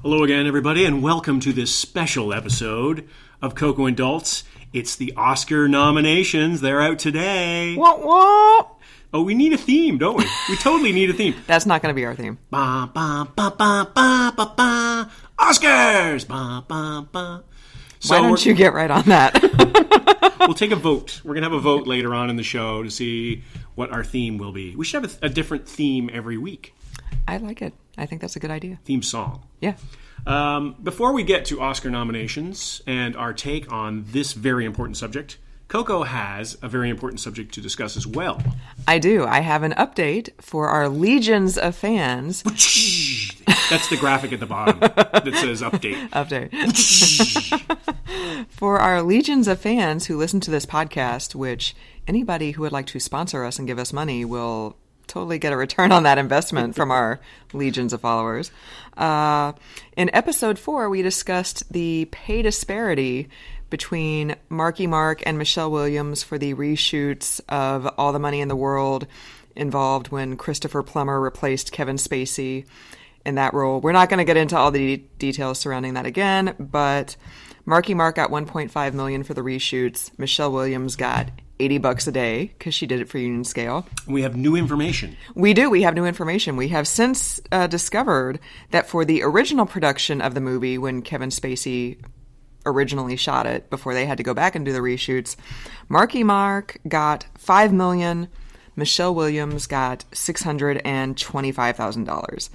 Hello again, everybody, and welcome to this special episode of Coco and Dalts. It's the Oscar nominations. They're out today. Wah, wah. Oh, we need a theme, don't we? We totally need a theme. That's not going to be our theme. Ba, ba, ba, ba, ba, ba, ba. Oscars! Ba, ba, ba. So why don't you get right on that? We'll take a vote. We're going to have a vote later on in the show to see what our theme will be. We should have a different theme every week. I like it. I think that's a good idea. Theme song. Yeah. Before we get to Oscar nominations and our take on this very important subject, Coco has a very important subject to discuss as well. I do. I have an update for our legions of fans. That's the graphic at the bottom that says update. Update. For our legions of fans who listen to this podcast, which anybody who would like to sponsor us and give us money will totally get a return on that investment from our legions of followers. In episode 4, we discussed the pay disparity between Marky Mark and Michelle Williams for the reshoots of All the Money in the World involved when Christopher Plummer replaced Kevin Spacey in that role. We're not going to get into all the details surrounding that again, but Marky Mark got $1.5 million for the reshoots. Michelle Williams got $80 a day because she did it for Union Scale. We have new information. We do. We have new information. We have since discovered that for the original production of the movie, when Kevin Spacey originally shot it before they had to go back and do the reshoots, Marky Mark got $5 million. Michelle Williams got $625,000.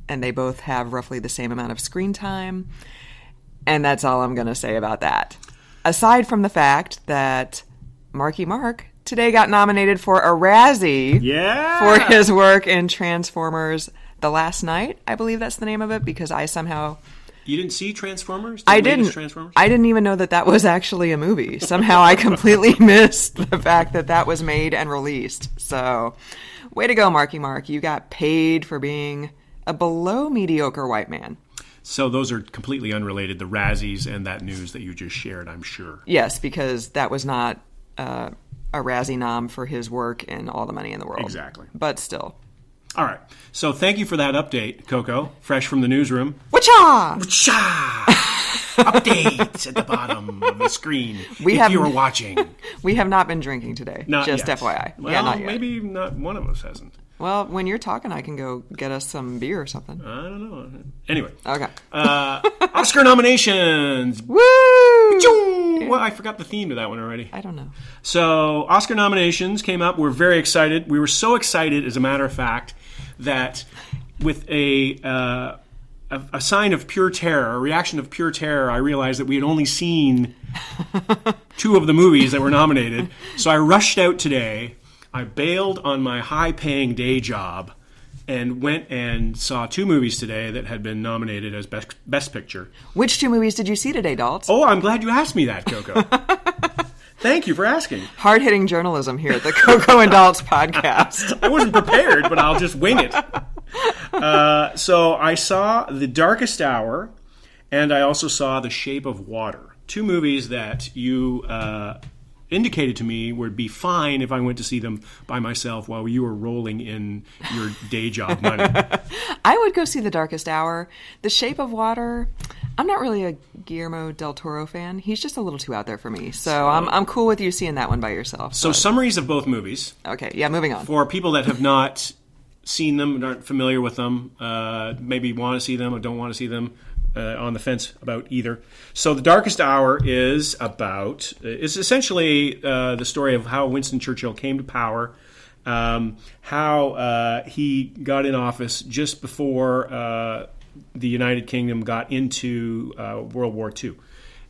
And they both have roughly the same amount of screen time. And that's all I'm going to say about that. Aside from the fact that Marky Mark today got nominated for a Razzie for his work in Transformers The Last Night. I believe that's the name of it because I somehow... You didn't see Transformers? I didn't. I didn't even know that was actually a movie. Somehow I completely missed the fact that was made and released. So, way to go, Marky Mark. You got paid for being a below mediocre white man. So those are completely unrelated, the Razzies and that news that you just shared, I'm sure. Yes, because that was not a Razzie nom for his work in All the Money in the World. Exactly. But still. All right. So thank you for that update, Coco. Fresh from the newsroom. Wacha! Wacha! Updates at the bottom of the screen if you were watching. We have not been drinking today. Not just yet. FYI. Well, yeah, not yet. Maybe not one of us hasn't. Well, when you're talking, I can go get us some beer or something. I don't know. Anyway. Okay. Oscar nominations. Woo! Well, I forgot the theme to that one already. I don't know. So, Oscar nominations came up. We're very excited. We were so excited, as a matter of fact, that with a sign of pure terror, a reaction of pure terror, I realized that we had only seen 2 of the movies that were nominated. So I rushed out today. I bailed on my high-paying day job and went and saw 2 movies today that had been nominated as Best Picture. Which 2 movies did you see today, Dalts? Oh, I'm glad you asked me that, Coco. Thank you for asking. Hard-hitting journalism here at the Coco and Dalts podcast. I wasn't prepared, but I'll just wing it. So I saw The Darkest Hour, and I also saw The Shape of Water. 2 movies that you indicated to me would be fine if I went to see them by myself while you were rolling in your day job money. I would go see The Darkest Hour. The Shape of Water, I'm not really a Guillermo del Toro fan. He's just a little too out there for me. So I'm cool with you seeing that one by yourself. So summaries of both movies. Okay, yeah, moving on. For people that have not seen them and aren't familiar with them, maybe want to see them or don't want to see them, on the fence about either. So The Darkest Hour is essentially the story of how Winston Churchill came to power, how he got in office just before the United Kingdom got into World War II.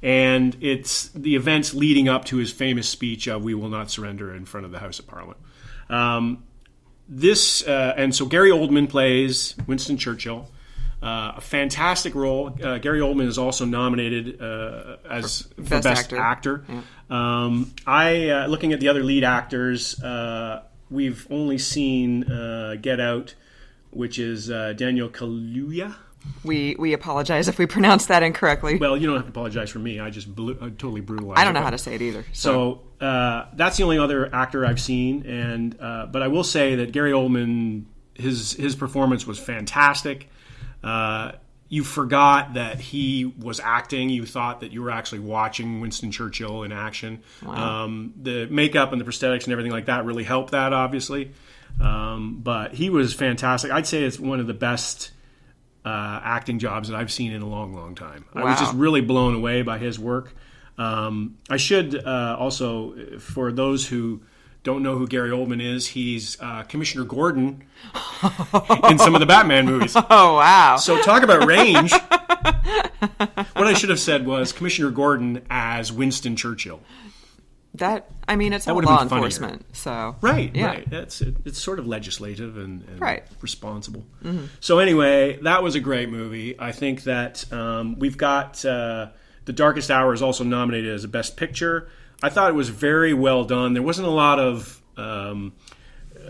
And it's the events leading up to his famous speech of "We will not surrender" in front of the House of Parliament. And so Gary Oldman plays Winston Churchill. A fantastic role. Gary Oldman is also nominated for Best Actor. Yeah. Looking at the other lead actors, we've only seen Get Out, which is Daniel Kaluuya. We apologize if we pronounced that incorrectly. Well, you don't have to apologize for me. I just totally brutalized. I don't know how to say it either. So that's the only other actor I've seen, and but I will say that Gary Oldman, his performance was fantastic. you forgot that he was acting. You thought that you were actually watching Winston Churchill in action. Wow. The makeup and the prosthetics and everything like that really helped that, obviously. But he was fantastic. I'd say it's one of the best acting jobs that I've seen in a long, long time. Wow. I was just really blown away by his work. I should also, for those who don't know who Gary Oldman is, he's Commissioner Gordon in some of the Batman movies. Oh, wow. So talk about range. What I should have said was Commissioner Gordon as Winston Churchill. It's all would have law been funnier. enforcement. So Right, yeah. right. It's sort of legislative and Right. responsible. Mm-hmm. So anyway, that was a great movie. I think that we've got The Darkest Hour is also nominated as a Best Picture. I thought it was very well done. There wasn't a lot of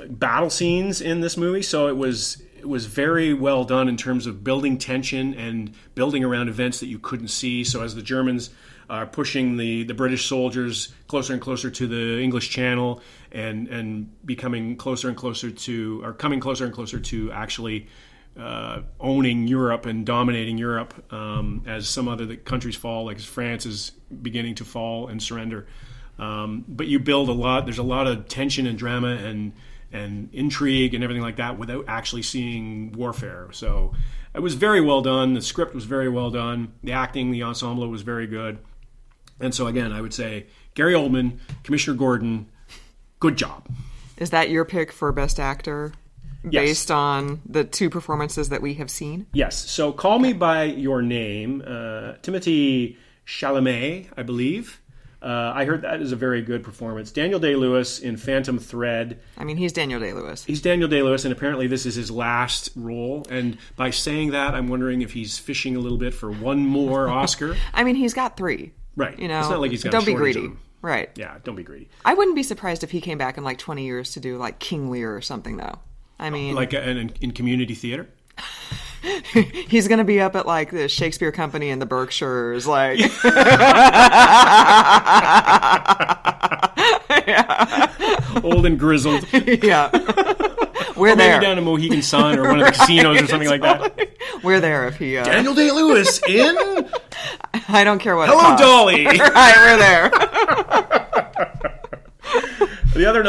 battle scenes in this movie, so it was very well done in terms of building tension and building around events that you couldn't see. So as the Germans are pushing the British soldiers closer and closer to the English Channel and becoming closer and closer to, or coming closer and closer to actually owning Europe and dominating Europe, as some other countries fall, like France is beginning to fall and surrender. But you build a lot. There's a lot of tension and drama and intrigue and everything like that without actually seeing warfare. So it was very well done. The script was very well done. The acting, the ensemble was very good. And so again, I would say Gary Oldman, Commissioner Gordon, good job. Is that your pick for Best Actor? Yes. Based on the two performances that we have seen? Yes. So Call Me By Your Name, Timothée Chalamet, I believe. I heard that is a very good performance. Daniel Day-Lewis in Phantom Thread. I mean, he's Daniel Day-Lewis. He's Daniel Day-Lewis, and apparently this is his last role. And by saying that, I'm wondering if he's fishing a little bit for one more Oscar. I mean, he's got 3. Right. You know, it's not like he's got don't a be shortage greedy. of them. Right. Yeah, don't be greedy. I wouldn't be surprised if he came back in like 20 years to do like King Lear or something, though. I mean, Like in community theater? he's going to be up at like the Shakespeare Company in the Berkshires, like. Yeah. Old and grizzled. Yeah. We're Or maybe there. down to Mohegan Sun or one of the casinos or something like that. We're there if he. Daniel Day-Lewis in I don't care what. Hello, it costs. Dolly. Right, we're there. The other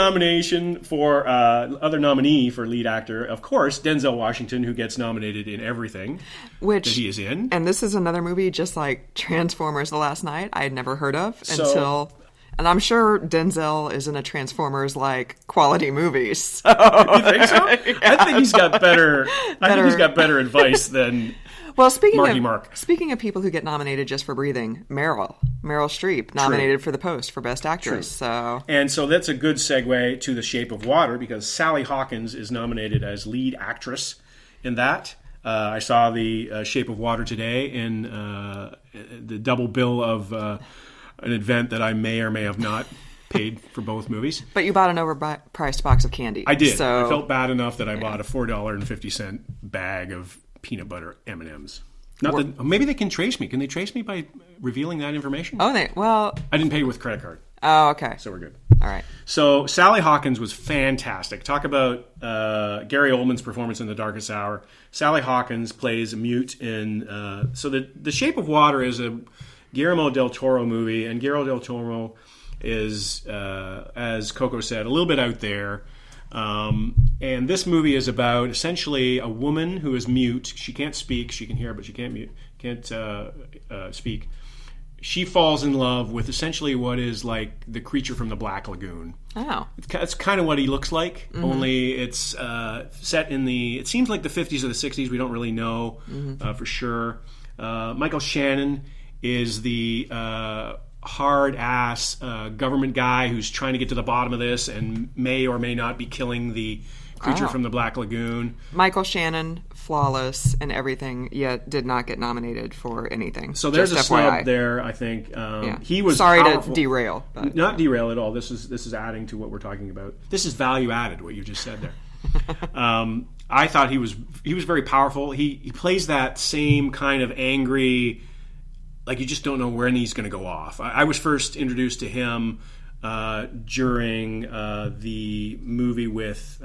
nominee for lead actor, of course, Denzel Washington, who gets nominated in everything Which that he is in. And this is another movie, just like Transformers: The Last Night, I had never heard of until. And I'm sure Denzel is in a Transformers like quality movie. So. You think so? Yeah. I think he's got better. I think he's got better advice than. Well, Mark. speaking of people who get nominated just for breathing, Meryl Streep nominated for The Post for Best Actress. True. So that's a good segue to The Shape of Water, because Sally Hawkins is nominated as lead actress in that. I saw The Shape of Water today in the double bill of an event that I may or may have not paid for both movies. But you bought an overpriced box of candy. I did. So, I felt bad enough that I bought a $4.50 bag of peanut butter M&Ms. Not that maybe they can trace me. Can they trace me by revealing that information? I didn't pay with credit card. Oh, okay. So we're good. All right. So Sally Hawkins was fantastic. Talk about Gary Oldman's performance in The Darkest Hour. Sally Hawkins plays a mute in... so The Shape of Water is a Guillermo del Toro movie, and Guillermo del Toro is, as Coco said, a little bit out there. And this movie is about essentially a woman who is mute. She can't speak. She can hear, but she can't speak. She falls in love with essentially what is like the creature from the Black Lagoon. Oh. It's kind of what he looks like, only it's set in it seems like the 50s or the 60s. We don't really know for sure. Michael Shannon is the hard-ass government guy who's trying to get to the bottom of this and may or may not be killing the creature from the Black Lagoon. Michael Shannon, flawless and everything, yet did not get nominated for anything. So there's Just a FYI. snub there, I think. Yeah. He was sorry powerful. to derail. But, Not derail at all. This is adding to what we're talking about. This is value added, what you just said there. I thought he was very powerful. He plays that same kind of angry, like you just don't know when he's going to go off. I was first introduced to him during the movie with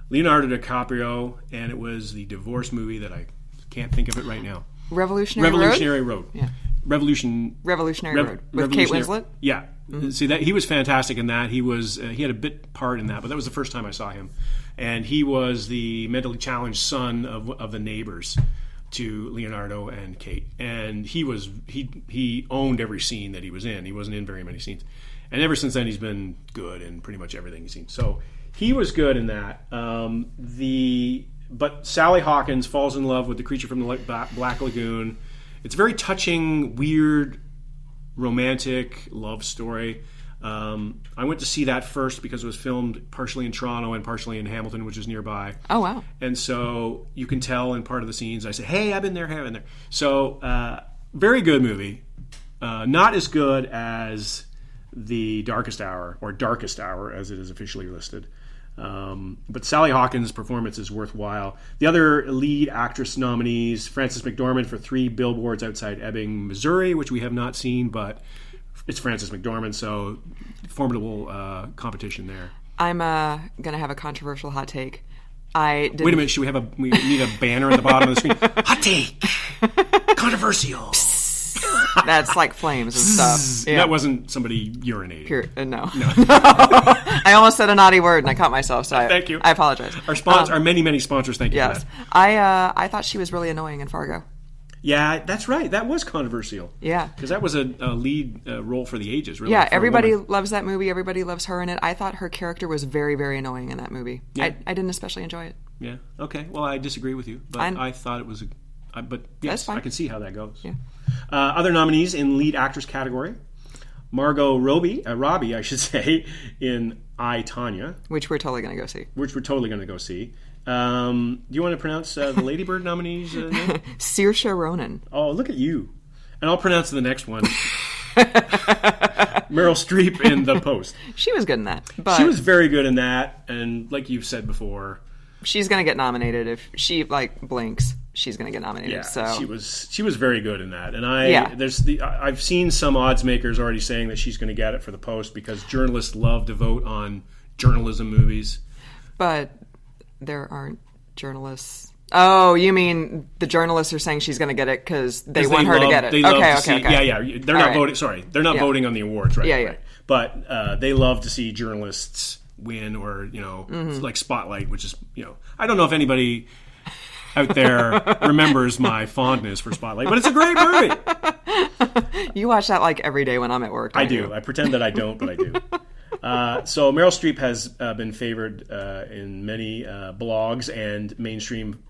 Leonardo DiCaprio, and it was the divorce movie that I Can't think of it right now. Revolutionary Road. Yeah. Revolutionary Road with Kate Winslet. Yeah. See that he was fantastic in that. He had a bit part in that, but that was the first time I saw him, and he was the mentally challenged son of the neighbors to Leonardo and Kate, and he owned every scene that he was in. He wasn't in very many scenes, and ever since then he's been good in pretty much everything he's seen. So he was good in that. But Sally Hawkins falls in love with the creature from the Black Lagoon. It's a very touching, weird, romantic love story. I went to see that first because it was filmed partially in Toronto and partially in Hamilton, which is nearby. Oh, wow. And so you can tell in part of the scenes, I say, hey, I've been there. So very good movie. Not as good as The Darkest Hour, or Darkest Hour, as it is officially listed. But Sally Hawkins' performance is worthwhile. The other lead actress nominees, Frances McDormand for 3 Billboards Outside Ebbing, Missouri, which we have not seen, but it's Frances McDormand, so formidable competition there. I'm going to have a controversial hot take. Wait a minute, we need a banner at the bottom of the screen. Hot take! Controversial! That's like flames and stuff. Yeah. That wasn't somebody urinating. No. I almost said a naughty word and I caught myself, so thank you. I apologize. Our many sponsors, thank you for that. I thought she was really annoying in Fargo. Yeah, that's right. That was controversial. Yeah. Because that was a lead role for the ages, really. Yeah, everybody loves that movie. Everybody loves her in it. I thought her character was very, very annoying in that movie. Yeah. I didn't especially enjoy it. Yeah. Okay. Well, I disagree with you, but I thought it was but yes, I can see how that goes. Yeah. Other nominees in lead actress category: Margot Robbie, I should say, in I, Tonya, which we're totally going to go see. Do you want to pronounce the Lady Bird nominees' name? Saoirse Ronan. Oh, look at you! And I'll pronounce the next one. Meryl Streep in The Post. She was good in that. But she was very good in that, and like you've said before, she's going to get nominated if she blinks. She's going to get nominated. Yeah, so she was very good in that, and I've seen some odds makers already saying that she's going to get it for The Post because journalists love to vote on journalism movies. But there aren't journalists. Oh, you mean the journalists are saying she's going to get it because they want her to get it? Okay. Yeah. They're not voting. Sorry, they're not voting on the awards, right? Yeah. Right. But they love to see journalists win, or like Spotlight, which is I don't know if anybody out there remembers my fondness for Spotlight, but it's a great movie. You watch that every day when I'm at work. I do. I pretend that I don't, but I do. So Meryl Streep has been favored in many blogs and mainstream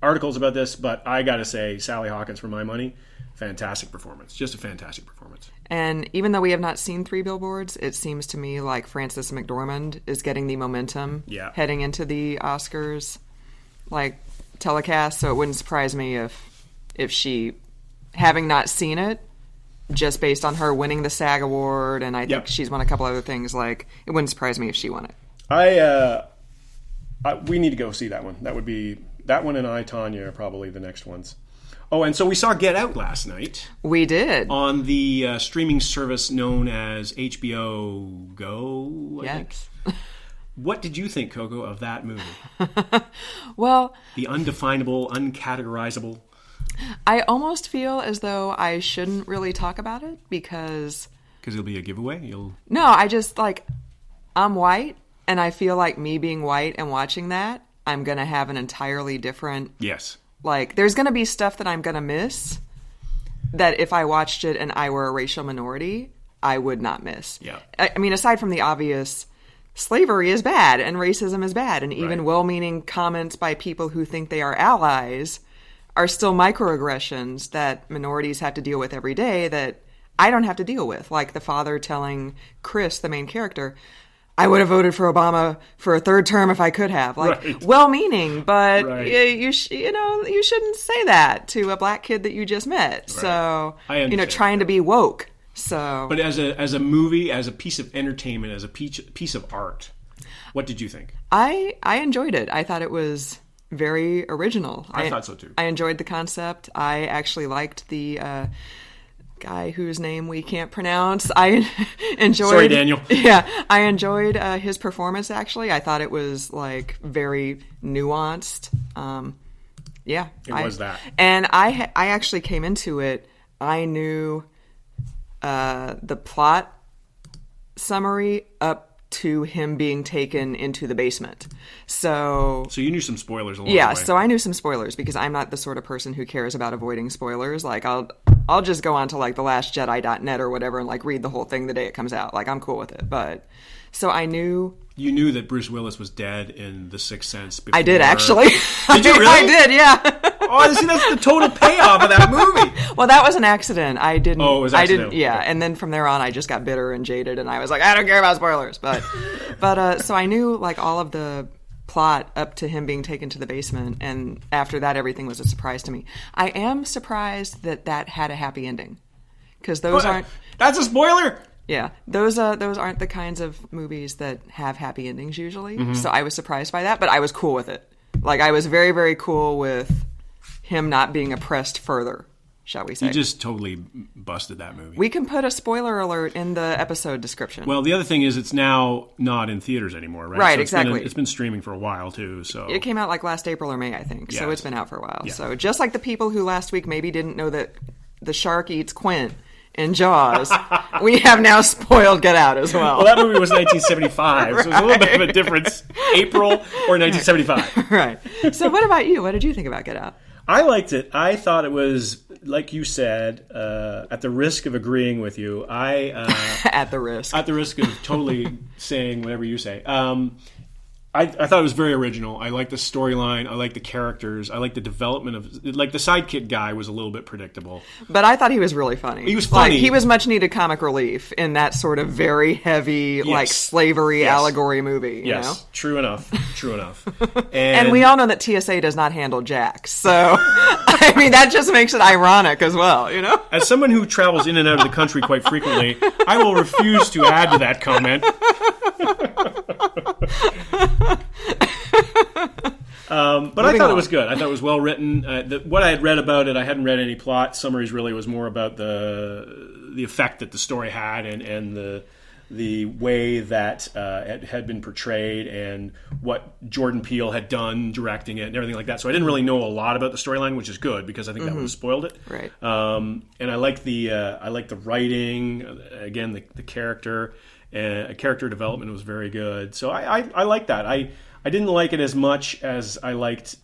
articles about this, but I got to say, Sally Hawkins, for my money, fantastic performance. Just a fantastic performance. And even though we have not seen 3 Billboards, it seems to me like Frances McDormand is getting the momentum heading into the Oscars telecast, so it wouldn't surprise me if she, having not seen it, just based on her winning the SAG award, and I think she's won a couple other things, it wouldn't surprise me if she won it. We need to go see that one. That would be that one, and I, Tonya, are probably the next ones. Oh, and so we saw Get Out last night. We did. On the streaming service known as HBO Go, I think. What did you think, Coco, of that movie? Well, the undefinable, uncategorizable. I almost feel as though I shouldn't really talk about it because it'll be a giveaway. No, I just I'm white, and I feel like me being white and watching that, I'm gonna have an entirely different. Yes. There's gonna be stuff that I'm gonna miss that if I watched it and I were a racial minority, I would not miss. Yeah. I mean, aside from the obvious. Slavery is bad and racism is bad, and even well-meaning comments by people who think they are allies are still microaggressions that minorities have to deal with every day that I don't have to deal with. Like the father telling Chris, the main character, I would have voted for Obama for a 3rd term if I could have. Well-meaning, but you shouldn't say that to a black kid that you just met. Right. So, trying to be woke. So, but as a movie, as a piece of entertainment, as a piece of art, what did you think? I enjoyed it. I thought it was very original. I thought so too. I enjoyed the concept. I actually liked the guy whose name we can't pronounce. I enjoyed. Sorry, Daniel. Yeah, I enjoyed his performance. Actually, I thought it was very nuanced. Yeah. It was that. And I actually came into it, I knew the plot summary up to him being taken into the basement. So you knew some spoilers along the way. Yeah, so I knew some spoilers because I'm not the sort of person who cares about avoiding spoilers. Like, I'll just go on to, like, thelastjedi.net or whatever and, like, read the whole thing the day it comes out. Like, I'm cool with it. But, so I knew... You knew that Bruce Willis was dead in The Sixth Sense before... I did, actually. Did you really? I did, yeah. Oh, see, that's the total payoff of that movie. Well, that was an accident. I didn't... Oh, it was accidental. Yeah, okay. And then from there on, I just got bitter and jaded, and I was like, I don't care about spoilers. But so I knew, like, all of the plot up to him being taken to the basement, and after that, everything was a surprise to me. I am surprised that had a happy ending, because those aren't... That's a spoiler? Yeah, those aren't the kinds of movies that have happy endings usually. Mm-hmm. So I was surprised by that, but I was cool with it. Like, I was very, very cool with him not being oppressed further, shall we say. You just totally busted that movie. We can put a spoiler alert in the episode description. Well, the other thing is it's now not in theaters anymore, right? Right, so exactly. It's been streaming for a while, too. So it came out like last April or May, I think. Yes. So it's been out for a while. Yeah. So just like the people who last week maybe didn't know that the shark eats Quint in Jaws, we have now spoiled Get Out as well. Well, that movie was 1975, right. So it was a little bit of a difference. April or 1975. Right. So what about you? What did you think about Get Out? I liked it. I thought it was, like you said, at the risk of agreeing with you, at the risk of totally saying whatever you say. I thought it was very original. I liked the storyline. I liked the characters. I liked the development of... Like, the sidekick guy was a little bit predictable. But I thought he was really funny. He was funny. Like, he was much needed comic relief in that sort of very heavy, like, slavery allegory movie, you know? True enough. True enough. And we all know that TSA does not handle Jack. So, I mean, that just makes it ironic as well, you know? As someone who travels in and out of the country quite frequently, I will refuse to add to that comment. But I thought it was good. I thought it was well written. What I had read about it, I hadn't read any plot summaries. Really, was more about the effect that the story had and the way that it had been portrayed and what Jordan Peele had done directing it and everything like that. So I didn't really know a lot about the storyline, which is good because I think that would have spoiled it. Right. And I like the writing. Again, the character. Character development was very good. So I like that. I didn't like it as much as I liked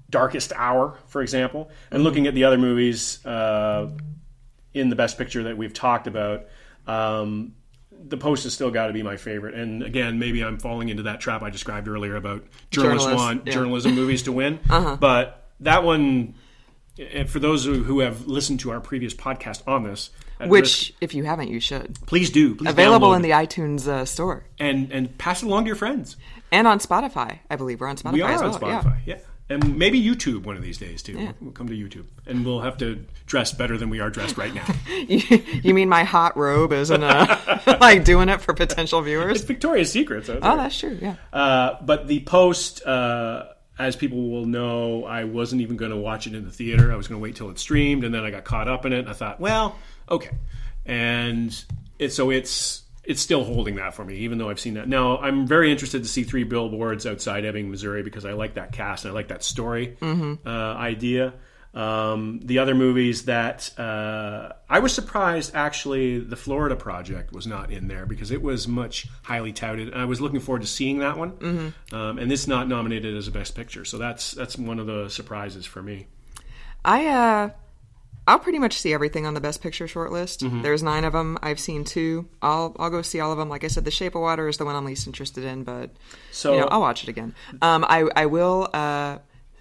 Darkest Hour, for example. And looking at the other movies in the Best Picture that we've talked about, The Post has still got to be my favorite. And again, maybe I'm falling into that trap I described earlier about journalism movies to win. Uh-huh. But that one, for those who have listened to our previous podcast on this, which, if you haven't, you should. Please do. Please available in the iTunes store. And pass it along to your friends. And on Spotify. I believe we're on Spotify we are as well. On Spotify, yeah. And maybe YouTube one of these days, too. Yeah. We'll come to YouTube. And we'll have to dress better than we are dressed right now. You mean my hot robe isn't like doing it for potential viewers? It's Victoria's Secret. So that's true, yeah. But The Post... as people will know, I wasn't even going to watch it in the theater. I was going to wait till it streamed, and then I got caught up in it. And I thought, well, okay. And it's still holding that for me, even though I've seen that. Now, I'm very interested to see 3 Billboards Outside Ebbing, Missouri, because I like that cast and I like that story idea. The other movies that I was surprised, actually, The Florida Project was not in there because it was much highly touted. And I was looking forward to seeing that one. Mm-hmm. And it's not nominated as a Best Picture. So that's one of the surprises for me. I'll pretty much see everything on the Best Picture shortlist. Mm-hmm. There's 9 of them. I've seen 2. I'll go see all of them. Like I said, The Shape of Water is the one I'm least interested in, but I'll watch it again. I will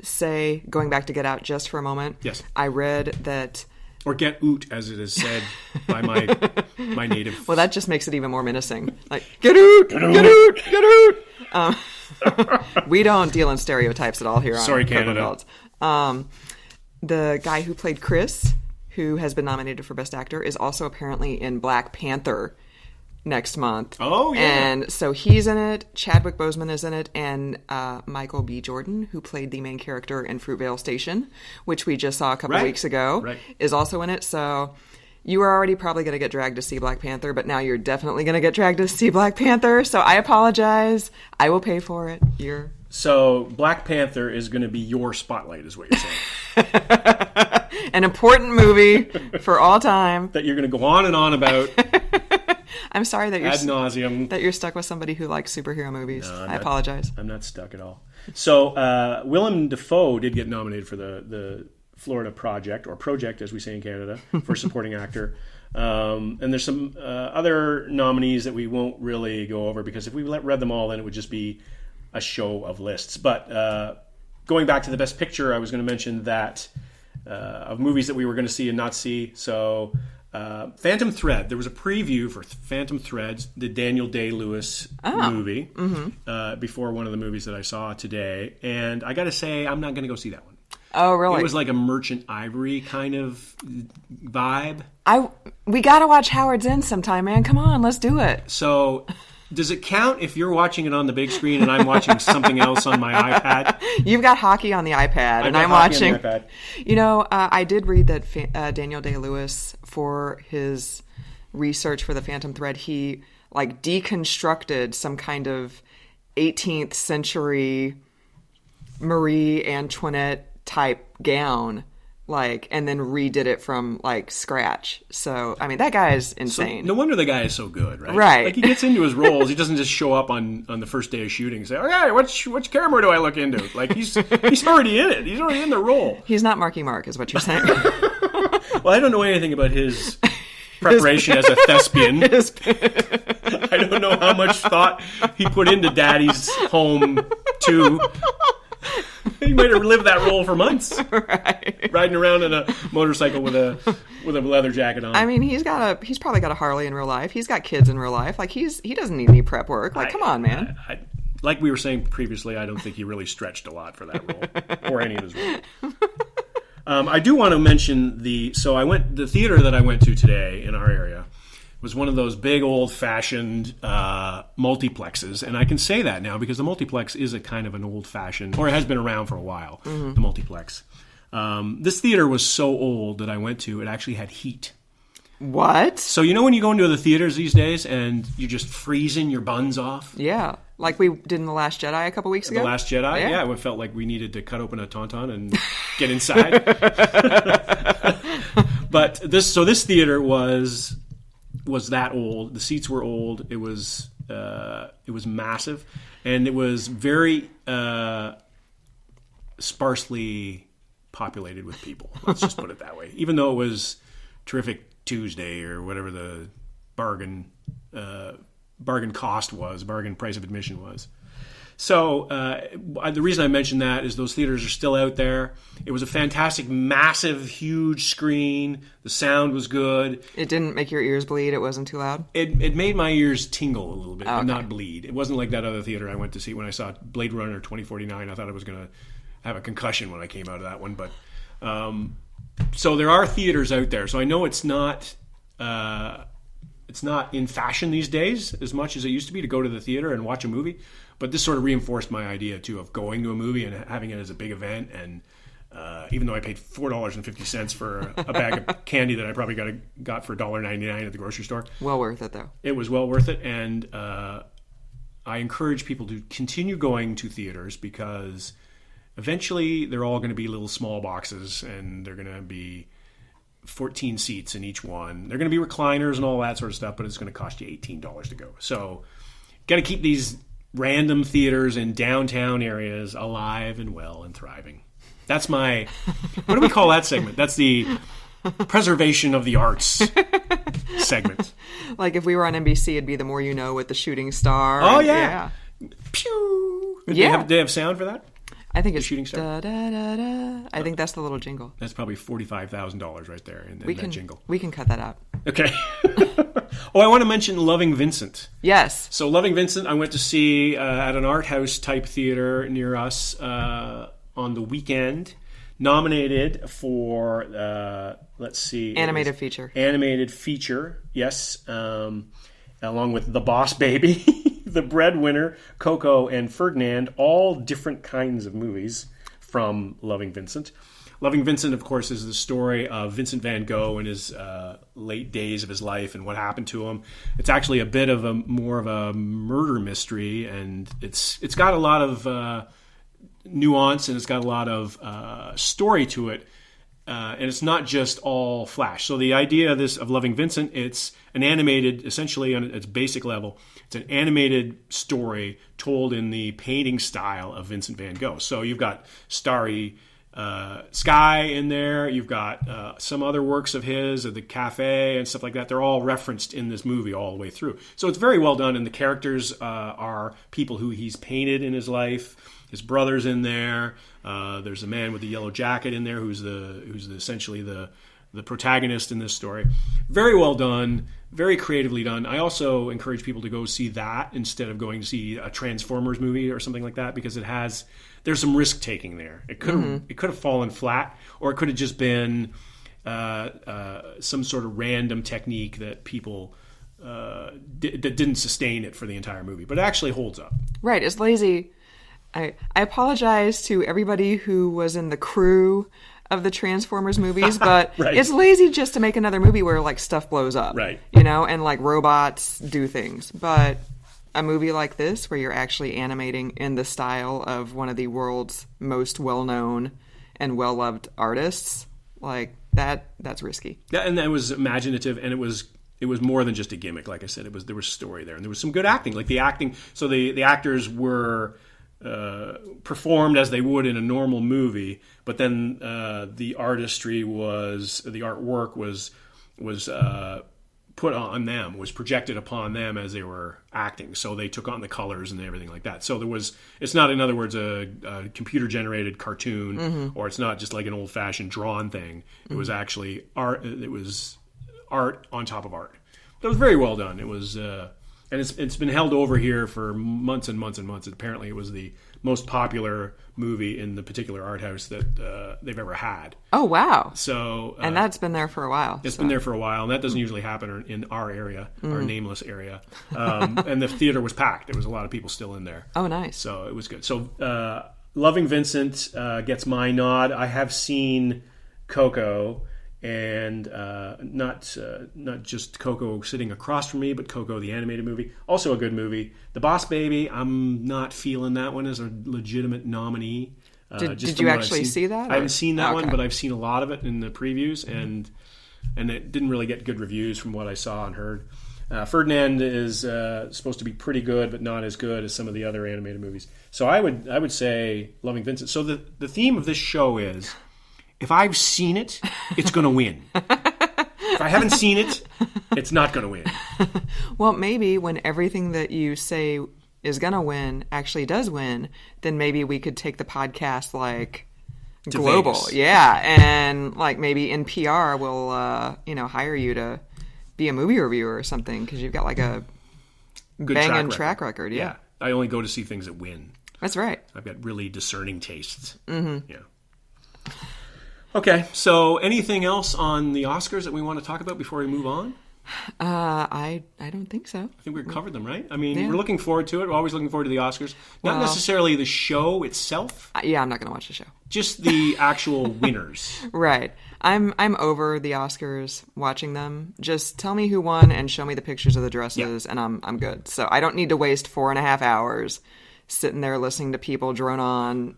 say, going back to Get Out just for a moment. Yes. I read that... Or Get Oot, as it is said by my native... Well, that just makes it even more menacing. Like, Get Oot! Get Oot! Get Oot! We don't deal in stereotypes at all here on Sorry, Coco Canada. Dalts. The guy who played Chris, who has been nominated for Best Actor, is also apparently in Black Panther next month. Oh, yeah. And so he's in it, Chadwick Boseman is in it, and Michael B. Jordan, who played the main character in Fruitvale Station, which we just saw a couple weeks ago, is also in it. So you were already probably going to get dragged to see Black Panther, but now you're definitely going to get dragged to see Black Panther. So I apologize. I will pay for it. You're So Black Panther is going to be your spotlight, is what you're saying. An important movie for all time. That you're going to go on and on about. I'm sorry that you're ad nauseum. That you're stuck with somebody who likes superhero movies. No, I apologize. I'm not stuck at all. So Willem Dafoe did get nominated for the Florida Project, or Project as we say in Canada, for supporting actor. And there's some other nominees that we won't really go over, because if we read them all, then it would just be a show of lists. But going back to the Best Picture, I was going to mention that of movies that we were going to see and not see. So Phantom Thread, there was a preview for Phantom Threads, the Daniel Day-Lewis movie, before one of the movies that I saw today. And I got to say, I'm not going to go see that one. Oh, really? It was like a Merchant Ivory kind of vibe. We got to watch Howard's End sometime, man. Come on, let's do it. So does it count if you're watching it on the big screen and I'm watching something else on my iPad? You've got hockey on the iPad, and I'm watching. On the iPad. You know, I did read that Daniel Day-Lewis, for his research for the Phantom Thread, he like deconstructed some kind of 18th century Marie Antoinette type gown, like, and then redid it from like scratch. So I mean, that guy is insane. So, no wonder the guy is so good, right? Right. Like, he gets into his roles. He doesn't just show up on the first day of shooting and say, "Okay, which camera do I look into?" Like, he's already in it. He's already in the role. He's not Marky Mark, is what you're saying. Well, I don't know anything about his preparation as a thespian. I don't know how much thought he put into Daddy's Home 2. He might have lived that role for months, right? Riding around in a motorcycle with a leather jacket on. I mean, he's probably got a Harley in real life. He's got kids in real life. Like, he doesn't need any prep work. Like, come on, man. Like we were saying previously, I don't think he really stretched a lot for that role, or any of his roles. I do want to mention the theater that I went to today in our area was one of those big old-fashioned multiplexes, and I can say that now because the multiplex is a kind of an old-fashioned, or it has been around for a while, the multiplex. This theater was so old that I went to, it actually had heat. What? So you know when you go into the theaters these days and you're just freezing your buns off? Yeah, like we did in The Last Jedi a couple weeks ago? The Last Jedi? Yeah, it felt like we needed to cut open a Tauntaun and get inside. But this theater was that old. The seats were old. It was massive, and it was very sparsely populated with people. Let's just put it that way. Even though it was Terrific Tuesday or whatever the bargain cost was, bargain price of admission was. So the reason I mentioned that is those theaters are still out there. It was a fantastic, massive, huge screen. The sound was good. It didn't make your ears bleed? It wasn't too loud? It made my ears tingle a little bit, but not bleed. It wasn't like that other theater I went to see when I saw Blade Runner 2049. I thought I was going to have a concussion when I came out of that one. But so there are theaters out there. So I know it's not in fashion these days as much as it used to be to go to the theater and watch a movie. But this sort of reinforced my idea, too, of going to a movie and having it as a big event. And even though I paid $4.50 for a bag of candy that I probably got for $1.99 at the grocery store. Well worth it, though. It was well worth it. And I encourage people to continue going to theaters because eventually they're all going to be little small boxes and they're going to be 14 seats in each one. They're going to be recliners and all that sort of stuff, but it's going to cost you $18 to go. So got to keep these random theaters in downtown areas alive and well and thriving. That's my, what do we call that segment? That's the preservation of the arts segment. Like if we were on NBC, it'd be The More You Know with the shooting star. Oh, yeah. Pew! Yeah. Do they have sound for that? I think it's Shooting Star. Da, da, da, da. I think that's the little jingle. That's probably $45,000 right there in that jingle. We can cut that out. Okay. I want to mention Loving Vincent. Yes. So Loving Vincent, I went to see at an art house type theater near us on the weekend. Nominated for, let's see. Animated feature. Animated feature, yes. Along with The Boss Baby. The Breadwinner, Coco, and Ferdinand, all different kinds of movies from Loving Vincent. Loving Vincent, of course, is the story of Vincent van Gogh in his late days of his life and what happened to him. It's actually a bit of more of a murder mystery, and it's got a lot of nuance and it's got a lot of story to it. And it's not just all flash. So the idea of Loving Vincent, it's an animated, essentially on its basic level, it's an animated story told in the painting style of Vincent van Gogh. So you've got starry sky in there. You've got some other works of his, of the cafe and stuff like that. They're all referenced in this movie all the way through. So it's very well done, and the characters are people who he's painted in his life. His brother's in there. There's a man with the yellow jacket in there who's essentially the protagonist in this story. Very well done, very creatively done. I also encourage people to go see that instead of going to see a Transformers movie or something like that, because there's some risk taking there. It could have fallen flat, or it could have just been some sort of random technique that people that didn't sustain it for the entire movie, but it actually holds up. Right, it's lazy. I apologize to everybody who was in the crew of the Transformers movies, but right. It's lazy just to make another movie where like stuff blows up, right? And like robots do things. But a movie like this, where you're actually animating in the style of one of the world's most well-known and well-loved artists, like that's risky. Yeah, and that was imaginative, and it was more than just a gimmick. Like I said, there was story there, and there was some good acting. Like the acting, so the actors were performed as they would in a normal movie, but then the artwork was put on them, was projected upon them as they were acting. So they took on the colors and everything like that. So it's not, in other words, a computer generated cartoon, or it's not just like an old fashioned drawn thing. It was actually art. It was art on top of art. That was very well done. It was. And it's been held over here for months and months and months. Apparently, it was the most popular movie in the particular art house that they've ever had. Oh, wow. So, and that's been there for a while. It's been there for a while, and that doesn't usually happen in our area, our nameless area. And the theater was packed. There was a lot of people still in there. Oh, nice. So it was good. So Loving Vincent gets my nod. I have seen Coco, and not just Coco sitting across from me, but Coco the animated movie, also a good movie. The Boss Baby, I'm not feeling that one as a legitimate nominee. Did you actually see that? I haven't seen that one, but I've seen a lot of it in the previews, and it didn't really get good reviews from what I saw and heard. Ferdinand is supposed to be pretty good, but not as good as some of the other animated movies. So I would say Loving Vincent. So the theme of this show is, if I've seen it, it's going to win. If I haven't seen it, it's not going to win. Well, maybe when everything that you say is going to win actually does win, then maybe we could take the podcast like to global. Vegas. Yeah, and like maybe in PR we'll hire you to be a movie reviewer or something, because you've got like a good banging track record. Yeah, I only go to see things that win. That's right. I've got really discerning tastes. Mm-hmm. Yeah. Okay, so anything else on the Oscars that we want to talk about before we move on? I don't think so. I think we've covered them, right? I mean, We're looking forward to it. We're always looking forward to the Oscars. Not necessarily the show itself. Yeah, I'm not going to watch the show. Just the actual winners. Right. I'm over the Oscars, watching them. Just tell me who won and show me the pictures of the dresses, and I'm good. So I don't need to waste 4.5 hours sitting there listening to people drone on,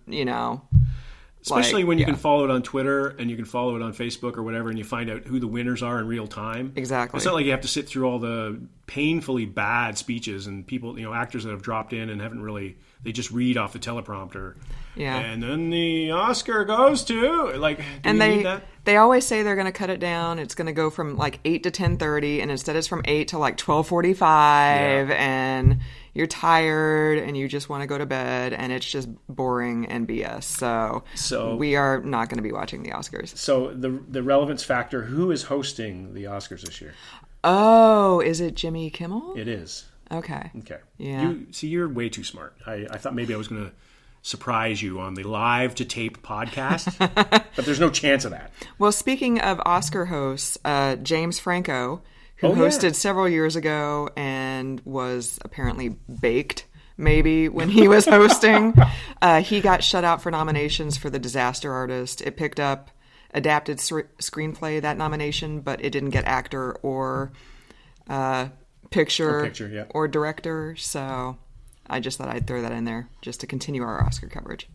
Especially when you can follow it on Twitter and you can follow it on Facebook or whatever, and you find out who the winners are in real time. Exactly. It's not like you have to sit through all the painfully bad speeches and people, actors that have dropped in and haven't really, they just read off the teleprompter. Yeah. And then the Oscar goes to, they always say they're going to cut it down. It's going to go from like 8 to 10:30, and instead it's from 8 to like 12:45, and you're tired and you just want to go to bed, and it's just boring and BS. So we are not going to be watching the Oscars. So the relevance factor, who is hosting the Oscars this year? Oh, is it Jimmy Kimmel? It is. Okay. Yeah. You're way too smart. I thought maybe I was going to surprise you on the live to tape podcast, but there's no chance of that. Well, speaking of Oscar hosts, James Franco, who hosted several years ago and was apparently baked maybe when he was hosting, he got shut out for nominations for The Disaster Artist. It picked up adapted screenplay, that nomination, but it didn't get actor or picture or director. So I just thought I'd throw that in there just to continue our Oscar coverage.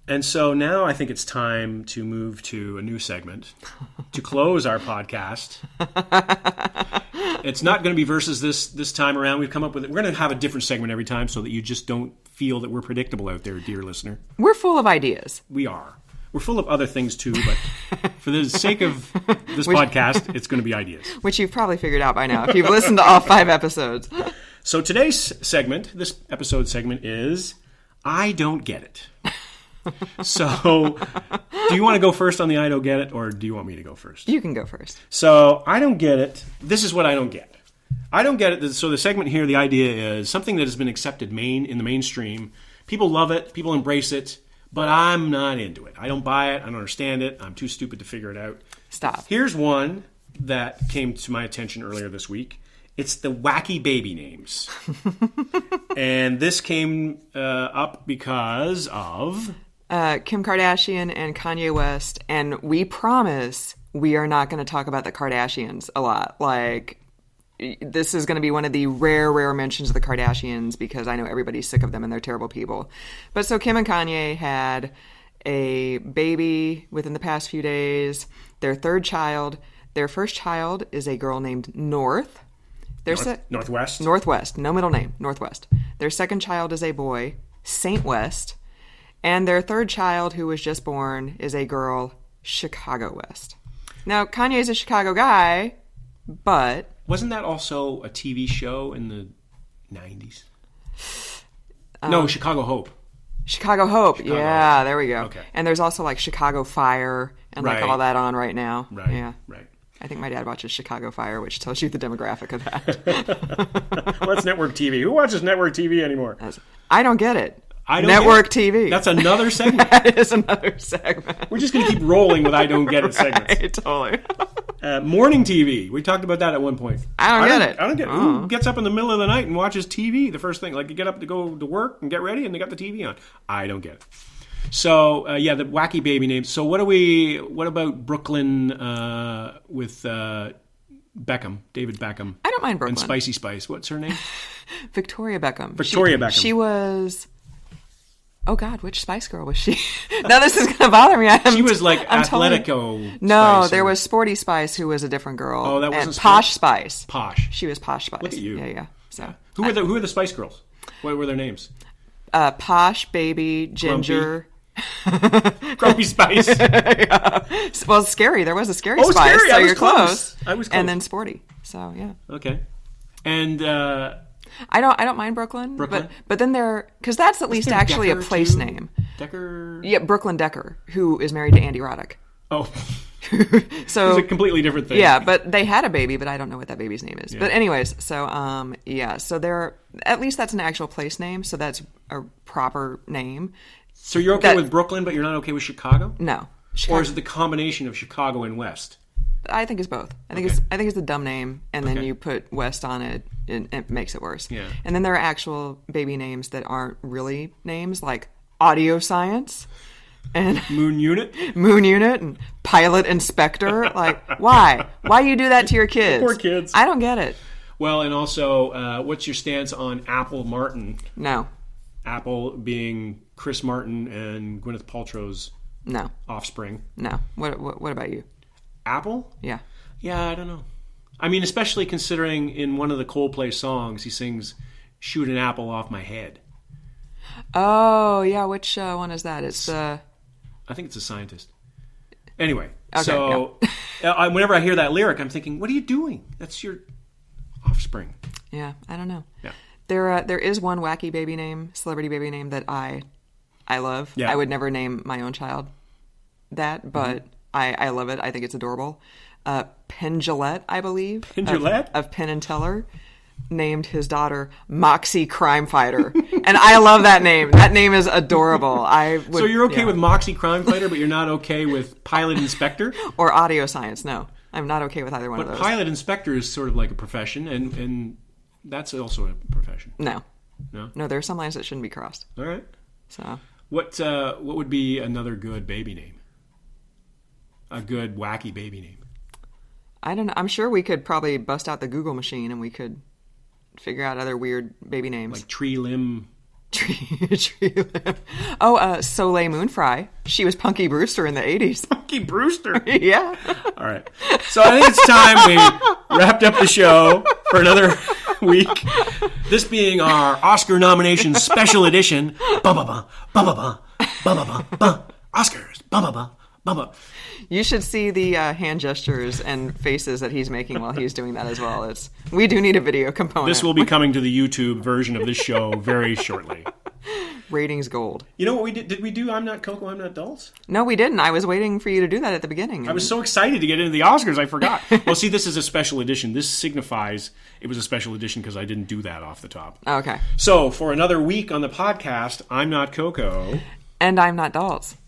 And so now I think it's time to move to a new segment to close our podcast. It's not going to be versus this time around. We've come up with it. We're going to have a different segment every time so that you just don't feel that we're predictable out there, dear listener. We're full of ideas. We are. We're full of other things too, but for the sake of this podcast, it's going to be ideas. Which you've probably figured out by now if you've listened to all 5 episodes. So today's segment, this episode segment is I Don't Get It. So, do you want to go first on the I don't get it, or do you want me to go first? You can go first. So, I don't get it. This is what I don't get. I don't get it. So, the segment here, the idea is something that has been accepted in the mainstream. People love it. People embrace it. But I'm not into it. I don't buy it. I don't understand it. I'm too stupid to figure it out. Stop. Here's one that came to my attention earlier this week. It's the wacky baby names. And this came up because of... Kim Kardashian and Kanye West, and we promise we are not going to talk about the Kardashians a lot. Like, this is going to be one of the rare mentions of the Kardashians because I know everybody's sick of them and they're terrible people. But so Kim and Kanye had a baby within the past few days, their 3rd child. Their first child is a girl named North. Northwest? Northwest, no middle name, Northwest. Their second child is a boy, Saint West. And their 3rd child, who was just born, is a girl, Chicago West. Now, Kanye's a Chicago guy, but... Wasn't that also a TV show in the 90s? No, Chicago Hope. Chicago Hope, yeah, there we go. Okay. And there's also like Chicago Fire and like all that on right now. Right, yeah. right. I think my dad watches Chicago Fire, which tells you the demographic of that. What's network TV? Who watches network TV anymore? I don't get it. Network TV. That's another segment. That is another segment. We're just going to keep rolling with I don't get it segments. Right, totally. Morning TV. We talked about that at one point. I don't get it. I don't get it. Who gets up in the middle of the night and watches TV the first thing? Like, you get up to go to work and get ready and they got the TV on. I don't get it. So, the wacky baby names. So what about Brooklyn with Beckham, David Beckham? I don't mind Brooklyn. And Spicy Spice. What's her name? Victoria Beckham. Beckham. She was... Oh, God, which Spice Girl was she? Now this is going to bother me. She was like Athletico No, Spice there was Sporty Spice, who was a different girl. Oh, that wasn't and Posh Spice. Posh. She was Posh Spice. Look at you. Yeah. So yeah. Who are the Spice Girls? What were their names? Posh, Baby, Ginger... Grumpy Spice. Yeah. Well, Scary. There was a Scary Spice, Scary. so you're close. I was close. And then Sporty. So, yeah. Okay. And... I don't mind Brooklyn. But then because that's at least actually Decker a place too? name. Decker? Yeah, Brooklyn Decker, who is married to Andy Roddick. Oh. So it's a completely different thing. Yeah, but they had a baby, but I don't know what that baby's name is. Yeah. But anyways, so so they're at least that's an actual place name, so that's a proper name. So you're okay with Brooklyn, but you're not okay with Chicago? No. Or is it the combination of Chicago and West? I think it's both. I think it's a dumb name, and then you put West on it, and it makes it worse. Yeah. And then there are actual baby names that aren't really names, like Audio Science and Moon Unit, and Pilot Inspector. Like, why? Why you do that to your kids? Poor kids. I don't get it. Well, and also, what's your stance on Apple Martin? No. Apple being Chris Martin and Gwyneth Paltrow's offspring. No. What about you? Apple? Yeah. Yeah, I don't know. I mean, especially considering in one of the Coldplay songs, he sings, "Shoot an apple off my head." Oh, yeah. Which one is that? It's I think it's a scientist. Anyway, okay, whenever I hear that lyric, I'm thinking, what are you doing? That's your offspring. Yeah, I don't know. Yeah. There is one wacky baby name, celebrity baby name that I love. Yeah. I would never name my own child that, but I love it. I think it's adorable. Penn Jillette, I believe. Penn Jillette? Of Penn and Teller, named his daughter Moxie Crime Fighter. And I love that name. That name is adorable. So you're okay with Moxie Crime Fighter, but you're not okay with Pilot Inspector? Or Audio Science, no. I'm not okay with either one of those. But Pilot Inspector is sort of like a profession, and that's also a profession. No. No? No, there are some lines that shouldn't be crossed. All right. So, what would be another good baby name? A good wacky baby name? I don't know. I'm sure we could probably bust out the Google machine and we could figure out other weird baby names. Like Tree Limb Tree limb. Oh, Soleil Moonfry. She was Punky Brewster in the 80s. Punky Brewster. Yeah. All right. So I think it's time we wrapped up the show for another week. This being our Oscar nomination special edition. Ba-ba-ba, ba-ba-ba, ba-ba-ba, Oscars, ba-ba-ba, ba-ba. You should see the hand gestures and faces that he's making while he's doing that as well. We do need a video component. This will be coming to the YouTube version of this show very shortly. Ratings gold. You know what we did? Did we do I'm Not Coco, I'm Not Dalts? No, we didn't. I was waiting for you to do that at the beginning. I was so excited to get into the Oscars, I forgot. Well, see, this is a special edition. This signifies it was a special edition because I didn't do that off the top. Okay. So, for another week on the podcast, I'm Not Coco. And I'm Not Dalts.